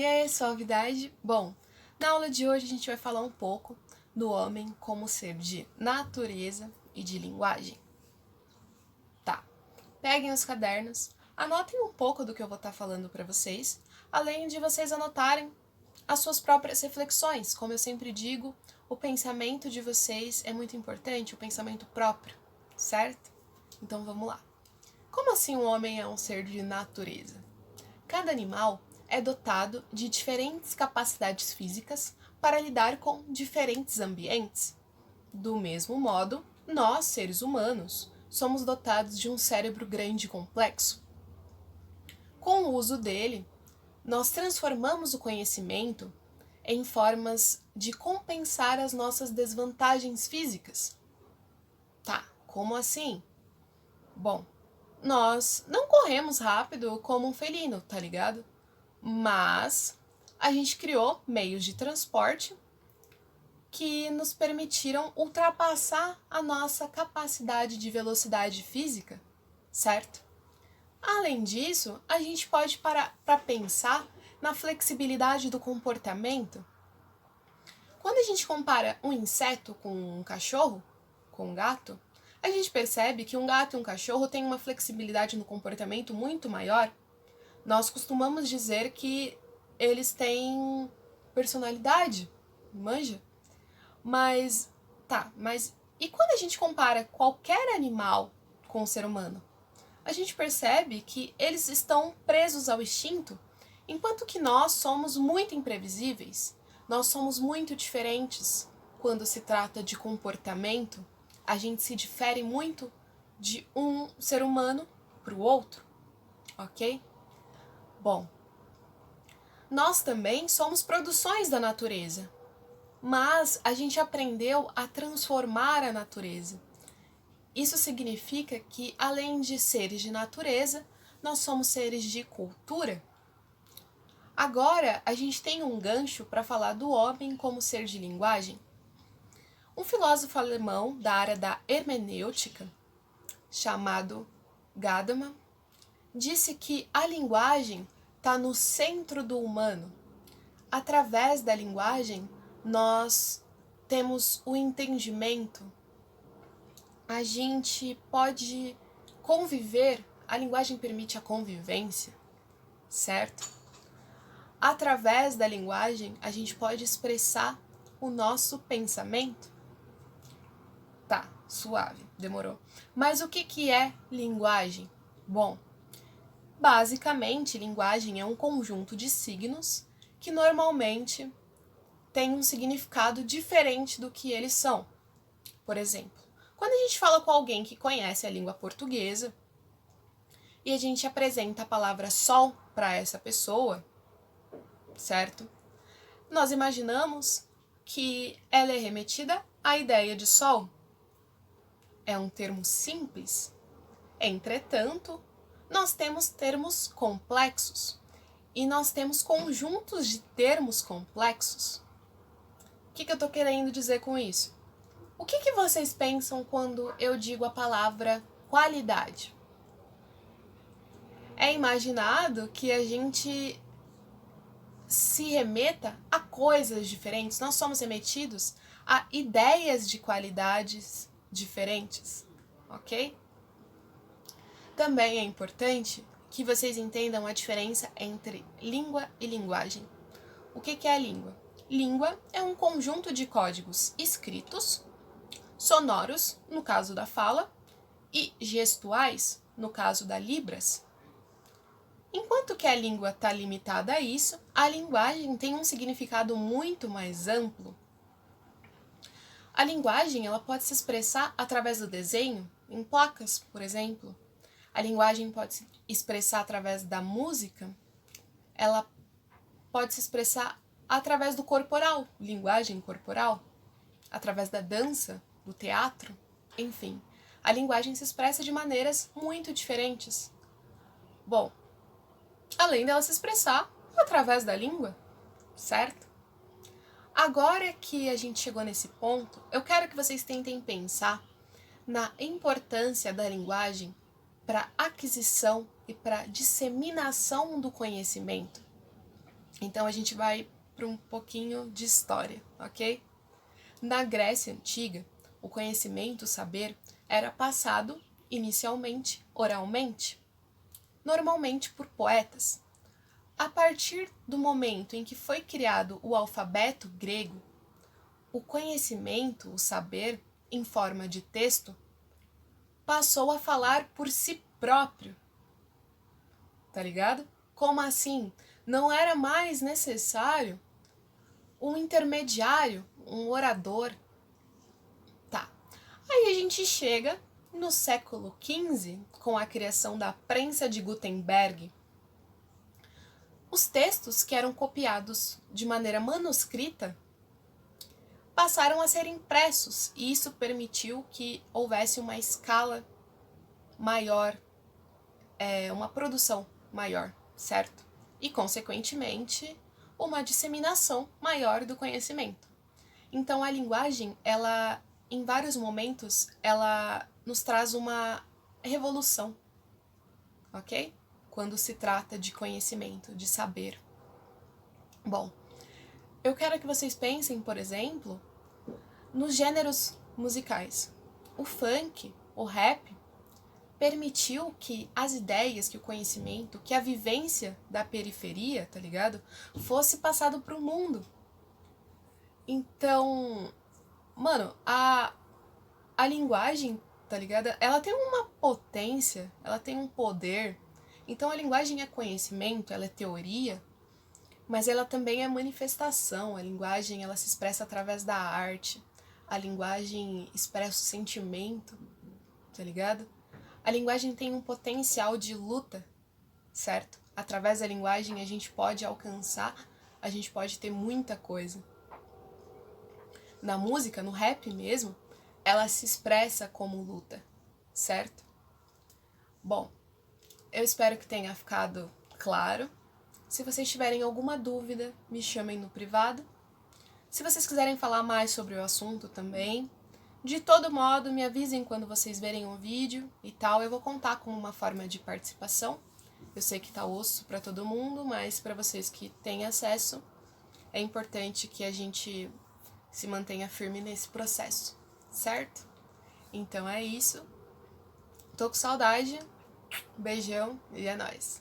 E aí, suavidade? Bom, na aula de hoje a gente vai falar um pouco do homem como ser de natureza e de linguagem. Tá, peguem os cadernos, anotem um pouco do que eu vou estar falando para vocês, além de vocês anotarem as suas próprias reflexões. Como eu sempre digo, o pensamento de vocês é muito importante, o pensamento próprio, certo? Então vamos lá. Como assim o homem é um ser de natureza? Cada animal é dotado de diferentes capacidades físicas para lidar com diferentes ambientes. Do mesmo modo, nós, seres humanos, somos dotados de um cérebro grande e complexo. Com o uso dele, nós transformamos o conhecimento em formas de compensar as nossas desvantagens físicas. Tá, como assim? Bom, nós não corremos rápido como um felino, tá ligado? Mas a gente criou meios de transporte que nos permitiram ultrapassar a nossa capacidade de velocidade física, certo? Além disso, a gente pode parar para pensar na flexibilidade do comportamento. Quando a gente compara um inseto com um cachorro, com um gato, a gente percebe que um gato e um cachorro têm uma flexibilidade no comportamento muito maior. Nós costumamos dizer que eles têm personalidade, manja? Mas e quando a gente compara qualquer animal com o ser humano? A gente percebe que eles estão presos ao instinto, enquanto que nós somos muito imprevisíveis, nós somos muito diferentes quando se trata de comportamento, a gente se difere muito de um ser humano para o outro, ok? Bom, nós também somos produções da natureza, mas a gente aprendeu a transformar a natureza. Isso significa que, além de seres de natureza, nós somos seres de cultura. Agora, a gente tem um gancho para falar do homem como ser de linguagem. Um filósofo alemão da área da hermenêutica, chamado Gadamer, disse que a linguagem está no centro do humano. Através da linguagem, nós temos o entendimento. A gente pode conviver, a linguagem permite a convivência, certo? Através da linguagem, a gente pode expressar o nosso pensamento. Tá, suave, demorou. Mas o que é linguagem? Bom, basicamente, linguagem é um conjunto de signos que normalmente tem um significado diferente do que eles são. Por exemplo, quando a gente fala com alguém que conhece a língua portuguesa e a gente apresenta a palavra sol para essa pessoa, certo? Nós imaginamos que ela é remetida à ideia de sol. É um termo simples. Entretanto, nós temos termos complexos e nós temos conjuntos de termos complexos. O que eu estou querendo dizer com isso? O que vocês pensam quando eu digo a palavra qualidade? É imaginado que a gente se remeta a coisas diferentes, nós somos remetidos a ideias de qualidades diferentes, ok? Também é importante que vocês entendam a diferença entre língua e linguagem. O que é a língua? Língua é um conjunto de códigos escritos, sonoros, no caso da fala, e gestuais, no caso da Libras. Enquanto que a língua está limitada a isso, a linguagem tem um significado muito mais amplo. A linguagem ela pode se expressar através do desenho, em placas, por exemplo. A linguagem pode se expressar através da música, ela pode se expressar através do corporal, linguagem corporal, através da dança, do teatro, enfim. A linguagem se expressa de maneiras muito diferentes. Bom, além dela se expressar através da língua, certo? Agora que a gente chegou nesse ponto, eu quero que vocês tentem pensar na importância da linguagem para aquisição e para disseminação do conhecimento. Então a gente vai para um pouquinho de história, ok? Na Grécia Antiga, o conhecimento, o saber, era passado inicialmente oralmente, normalmente por poetas. A partir do momento em que foi criado o alfabeto grego, o conhecimento, o saber, em forma de texto, passou a falar por si próprio. Tá ligado? Como assim? Não era mais necessário um intermediário, um orador. Tá. Aí a gente chega no século XV, com a criação da prensa de Gutenberg. Os textos que eram copiados de maneira manuscrita passaram a ser impressos, e isso permitiu que houvesse uma escala maior, uma produção maior, certo? E, consequentemente, uma disseminação maior do conhecimento. Então, a linguagem, ela, em vários momentos, ela nos traz uma revolução, ok? Quando se trata de conhecimento, de saber. Bom, eu quero que vocês pensem, por exemplo, nos gêneros musicais. O funk, o rap, permitiu que as ideias, que o conhecimento, que a vivência da periferia, tá ligado? Fosse passado pro mundo. Então, mano, a linguagem, tá ligado? Ela tem uma potência, ela tem um poder. Então a linguagem é conhecimento, ela é teoria, mas ela também é manifestação. A linguagem, ela se expressa através da arte. A linguagem expressa o sentimento, tá ligado? A linguagem tem um potencial de luta, certo? Através da linguagem a gente pode alcançar, a gente pode ter muita coisa. Na música, no rap mesmo, ela se expressa como luta, certo? Bom, eu espero que tenha ficado claro. Se vocês tiverem alguma dúvida, me chamem no privado. Se vocês quiserem falar mais sobre o assunto também, de todo modo, me avisem quando vocês verem o vídeo e tal. Eu vou contar com uma forma de participação. Eu sei que tá osso para todo mundo, mas para vocês que têm acesso, é importante que a gente se mantenha firme nesse processo, certo? Então é isso. Tô com saudade. Beijão e é nóis.